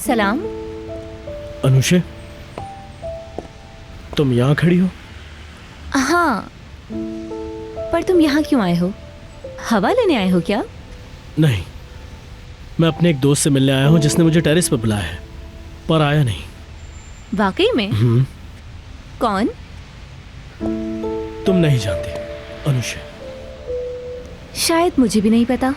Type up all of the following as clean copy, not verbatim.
सलाम। अनुषे, तुम यहाँ खड़ी हो? हाँ, पर तुम यहाँ क्यों आए हो? हवा लेने आए हो क्या? नहीं, मैं अपने एक दोस्त से मिलने आया हूँ जिसने मुझे टेरेस पर बुलाया है, पर आया नहीं। वाकई में? कौन? तुम नहीं जानती अनुषे। शायद मुझे भी नहीं पता।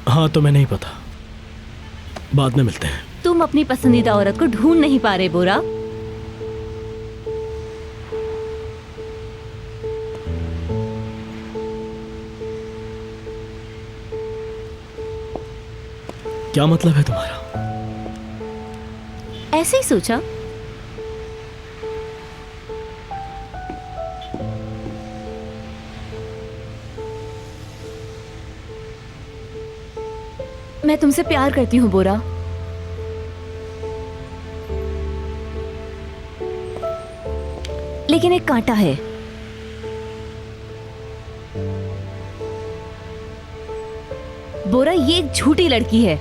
हाँ, तुम्हें नहीं पता, बाद में मिलते हैं। तुम अपनी पसंदीदा औरत को ढूंढ नहीं पा रहे बोरा। क्या मतलब है तुम्हारा? ऐसे ही सोचा। मैं तुमसे प्यार करती हूँ बोरा। लेकिन एक कांटा है। बोरा, ये एक झूठी लड़की है।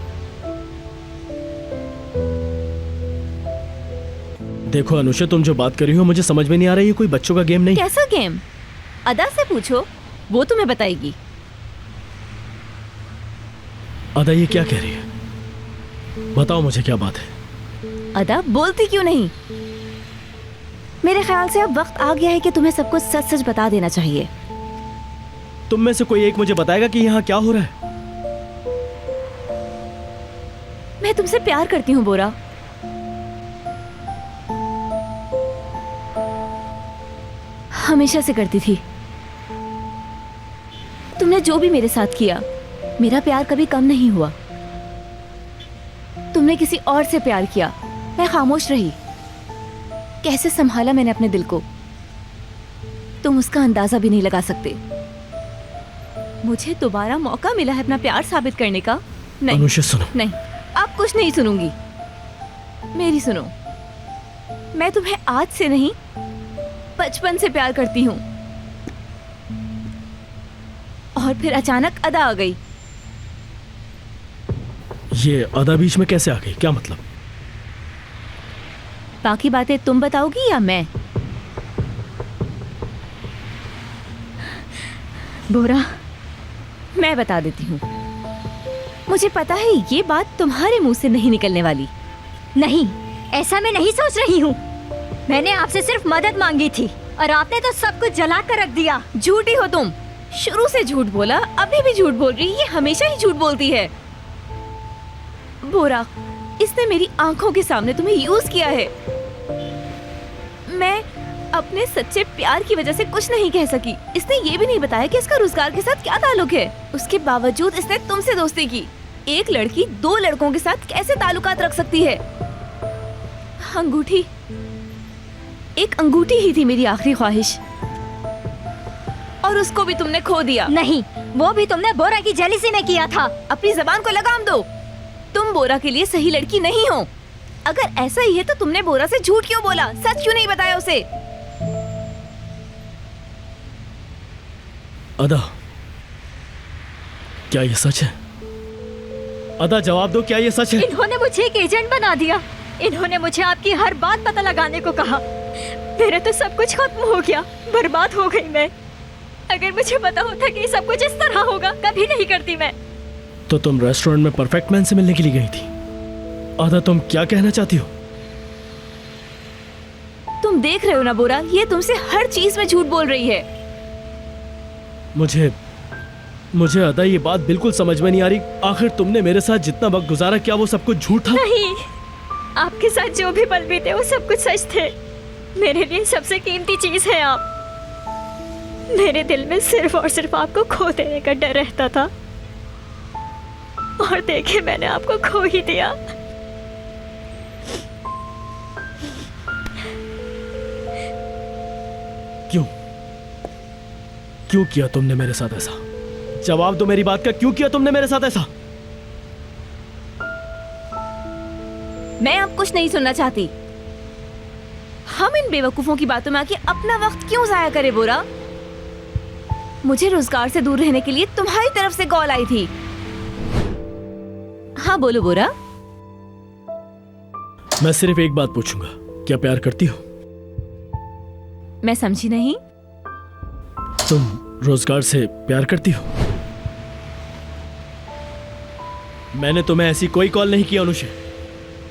देखो अनुषे, तुम जो बात कर रही हो मुझे समझ में नहीं आ रही। ये कोई बच्चों का गेम नहीं। कैसा गेम? अदा से पूछो, वो तुम्हें बताएगी। अदा ये क्या कह रही है? बताओ मुझे, क्या बात है? अदा, बोलती क्यों नहीं? मेरे ख्याल से अब वक्त आ गया है कि तुम्हें सब कुछ सच सच बता देना चाहिए। तुम में से कोई एक मुझे बताएगा कि यहाँ क्या हो रहा है? मैं तुमसे प्यार करती हूँ बोरा। हमेशा से करती थी। तुमने जो भी मेरे साथ किया, मेरा प्यार कभी कम नहीं हुआ। तुमने किसी और से प्यार किया, मैं खामोश रही। कैसे संभाला मैंने अपने दिल को, तुम उसका अंदाजा भी नहीं लगा सकते। मुझे दोबारा मौका मिला है अपना प्यार साबित करने का। नहीं अनुषे, सुनो। नहीं, अब कुछ नहीं सुनूंगी। मेरी सुनो। मैं तुम्हें आज से नहीं, बचपन से प्यार करती हूँ। और फिर अचानक अदा आ गई। ये अदा बीच में कैसे आ गई? क्या मतलब? बाकी बातें तुम बताओगी या मैं? बोरा, मैं बता देती हूँ। मुझे पता है ये बात तुम्हारे मुंह से नहीं निकलने वाली। नहीं, ऐसा मैं नहीं सोच रही हूँ। मैंने आपसे सिर्फ मदद मांगी थी और आपने तो सब कुछ जला कर रख दिया। झूठी हो तुम। शुरू से झूठ बोला, अभी भी झूठ बोल रही। ये हमेशा ही झूठ बोलती है। बोरा, इसने मेरी आंखों के सामने तुम्हें यूज किया है। मैं अपने सच्चे प्यार की वजह से कुछ नहीं कह सकी। इसने ये भी नहीं बताया कि इसका रोजगार के साथ क्या ताल्लुक है। उसके बावजूद इसने तुमसे दोस्ती की। एक लड़की दो लड़कों के साथ कैसे ताल्लुकात रख सकती है? अंगूठी, एक अंगूठी ही थी मेरी आखिरी ख्वाहिश, और उसको भी तुमने खो दिया। नहीं, वो भी तुमने बोरा की जेलसी में किया था। अपनी जबान को लगाम दो। तुम बोरा के लिए सही लड़की नहीं हो। अगर ऐसा ही है तो तुमने बोरा से झूठ क्यों बोला? सच क्यों नहीं बताया उसे? अदा, क्या ये सच है? अदा, जवाब दो, क्या ये सच है? इन्होंने मुझे एक एजेंट बना दिया। इन्होंने मुझे आपकी हर बात पता लगाने को कहा। मेरा तो सब कुछ खत्म हो गया, बर्बाद हो गई मैं। अगर मुझे पता होता कि सब कुछ इस तरह होगा, कभी नहीं करती मैं। तो तुम रेस्टोरेंट में परफेक्ट मैन से मिलने के लिए गई थी। अदा, तुम क्या कहना चाहती हो? तुम देख रहे हो ना बोरा, ये तुमसे हर चीज में झूठ बोल रही है। मुझे अदा ये बात बिल्कुल समझ में नहीं आ रही। आखिर तुमने मेरे साथ जितना वक्त गुजारा, क्या वो सब कुछ झूठ था? नहीं, आपके साथ जो भी पल बीते वो सब कुछ सच थे। मेरे लिए सबसे कीमती चीज है आप। मेरे दिल में सिर्फ और सिर्फ आपको खो देने का डर रहता था, और देखे मैंने आपको खो ही दिया। क्यों किया तुमने मेरे साथ ऐसा? जवाब दो मेरी बात का, क्यों किया तुमने मेरे साथ ऐसा? मैं अब कुछ नहीं सुनना चाहती। हम इन बेवकूफों की बातों में आके अपना वक्त क्यों जाया करे बोरा? मुझे रोजगार से दूर रहने के लिए तुम्हारी तरफ से कॉल आई थी। हाँ बोलो बोरा। मैं सिर्फ एक बात पूछूंगा, क्या प्यार करती हो? मैं समझी नहीं। तुम रोजगार से प्यार करती हो? मैंने तुम्हें ऐसी कोई कॉल नहीं की अनुषे।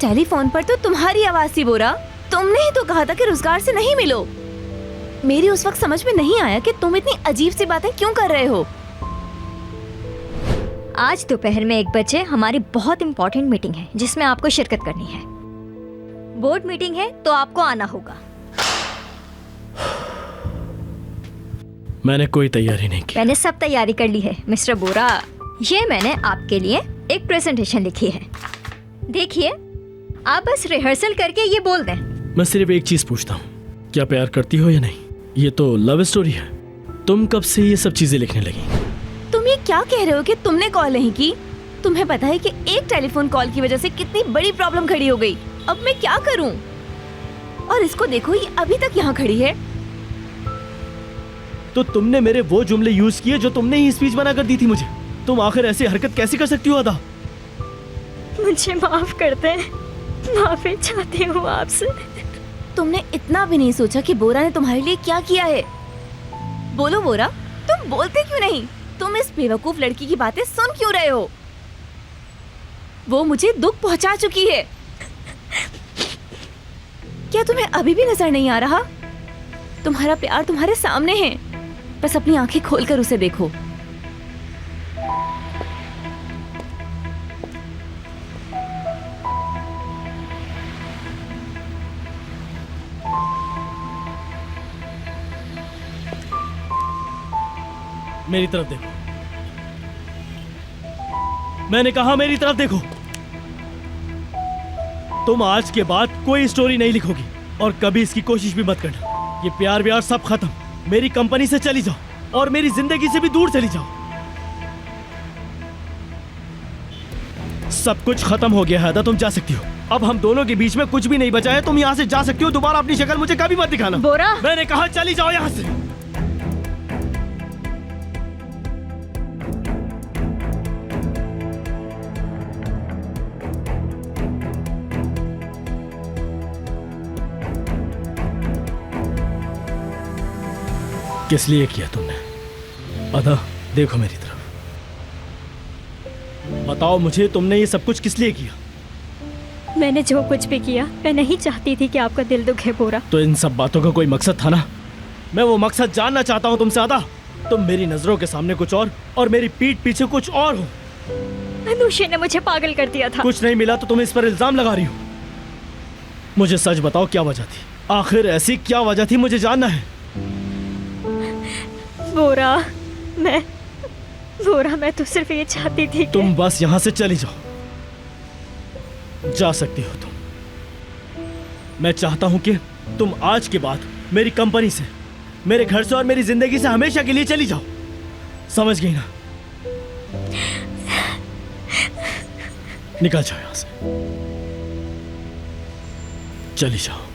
टेलीफोन पर तो तुम्हारी आवाज थी बोरा। तुमने ही तो कहा था कि रोजगार से नहीं मिलो। मेरी उस वक्त समझ में नहीं आया कि तुम इतनी अजीब सी बातें क्यों कर रहे हो। आज दोपहर में 1 बजे हमारी बहुत इंपॉर्टेंट मीटिंग है जिसमें आपको शिरकत करनी है। बोर्ड मीटिंग है तो आपको आना होगा। मैंने कोई तैयारी नहीं की। मैंने सब तैयारी कर ली है मिस्टर बोरा। ये मैंने आपके लिए एक प्रेजेंटेशन लिखी है, देखिए। आप बस रिहर्सल करके ये बोल दें। मैं सिर्फ एक चीज पूछता हूँ, क्या प्यार करती हो या नहीं? ये तो लव स्टोरी है। तुम कब से ये सब चीजें लिखने लगी? तुम ये क्या कह रहे हो कि तुमने कॉल नहीं की? तुम्हें पता है कि एक टेलीफोन कॉल की वजह से कितनी बड़ी प्रॉब्लम खड़ी हो गई। अब मैं क्या करूं? और इसको देखो, ये अभी तक यहाँ खड़ी है। तो तुमने मेरे वो जुमले यूज किए जो तुमने ही स्पीच बना कर दी थी मुझे। तुम आखिर ऐसी हरकत कैसे कर सकती हो अदा? मुझे माफ कर दें, माफी चाहती हूँ आपसे। तुमने इतना भी नहीं सोचा कि बोरा ने तुम्हारे लिए क्या किया है। बोलो बोरा, तुम बोलते क्यों नहीं? तुम इस बेवकूफ लड़की की बातें सुन क्यों रहे हो? वो मुझे दुख पहुंचा चुकी है। क्या तुम्हें अभी भी नजर नहीं आ रहा? तुम्हारा प्यार तुम्हारे सामने है, बस अपनी आंखें खोलकर उसे देखो। मेरी तरफ देखो। मैंने कहा मेरी तरफ देखो। तुम आज के बाद कोई स्टोरी नहीं लिखोगी और कभी इसकी कोशिश भी मत करना। ये प्यार व्यार सब खत्म। मेरी कंपनी से चली जाओ और मेरी जिंदगी से भी दूर चली जाओ। सब कुछ खत्म हो गया है अदा, तुम जा सकती हो। अब हम दोनों के बीच में कुछ भी नहीं बचा है। तुम यहाँ से जा सकती हो। दोबारा अपनी शक्ल मुझे कभी मत दिखाना। बोरा, मैंने कहा चली जाओ यहाँ से। किस लिए किया तुमने? अदा देखो मेरी तरफ, बताओ मुझे, तुमने ये सब कुछ किस लिए किया? मैंने जो कुछ भी किया, मैं नहीं चाहती थी कि आपका दिल दुखे बोरा। तो इन सब बातों का कोई मकसद था ना? मैं वो मकसद जानना चाहता हूँ तुमसे अदा। तुम मेरी नजरों के सामने कुछ और मेरी पीठ पीछे कुछ और हो। अनुषे ने मुझे पागल कर दिया था। कुछ नहीं मिला तो तुम इस पर इल्जाम लगा रही हो। मुझे सच बताओ, क्या वजह थी? आखिर ऐसी क्या वजह थी, मुझे जानना है। बोरा, मैं तो सिर्फ ये चाहती थी कि... तुम बस यहाँ से चली जाओ। जा सकती हो तुम। मैं चाहता हूं कि तुम आज के बाद मेरी कंपनी से, मेरे घर से और मेरी जिंदगी से हमेशा के लिए चली जाओ। समझ गई ना? निकल जाओ यहां से। चली जाओ।